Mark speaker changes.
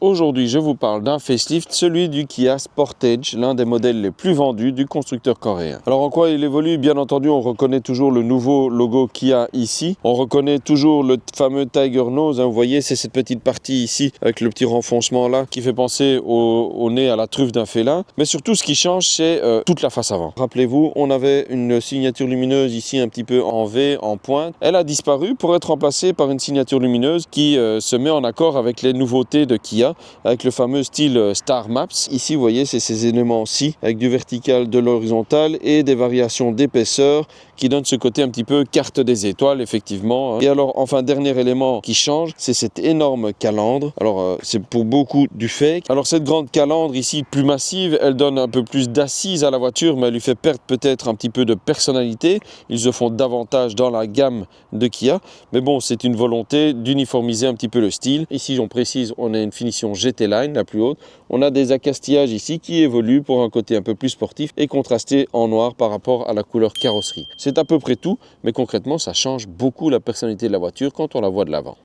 Speaker 1: Aujourd'hui, je vous parle d'un facelift, celui du Kia Sportage, l'un des modèles les plus vendus du constructeur coréen. Alors en quoi il évolue? Bien entendu, on reconnaît toujours le nouveau logo Kia ici. On reconnaît toujours le fameux Tiger Nose, hein, vous voyez, c'est cette petite partie ici avec le petit renfoncement là qui fait penser au nez, à la truffe d'un félin. Mais surtout, ce qui change, c'est toute la face avant. Rappelez-vous, on avait une signature lumineuse ici un petit peu en V, en pointe. Elle a disparu pour être remplacée par une signature lumineuse qui se met en accord avec les nouveautés de Kia, avec le fameux style Star Maps. Ici, vous voyez, c'est ces éléments-ci, avec du vertical, de l'horizontal et des variations d'épaisseur qui donnent ce côté un petit peu carte des étoiles, effectivement. Et alors, enfin, dernier élément qui change, c'est cette énorme calandre. Alors, c'est pour beaucoup du fake. Alors, cette grande calandre ici, plus massive, elle donne un peu plus d'assise à la voiture, mais elle lui fait perdre peut-être un petit peu de personnalité. Ils se font davantage dans la gamme de Kia. Mais bon, c'est une volonté d'uniformiser un petit peu le style. Ici, on précise, on a une finition GT Line, la plus haute. On a des accastillages ici qui évoluent pour un côté un peu plus sportif et contrasté en noir par rapport à la couleur carrosserie. C'est à peu près tout, mais concrètement, ça change beaucoup la personnalité de la voiture quand on la voit de l'avant.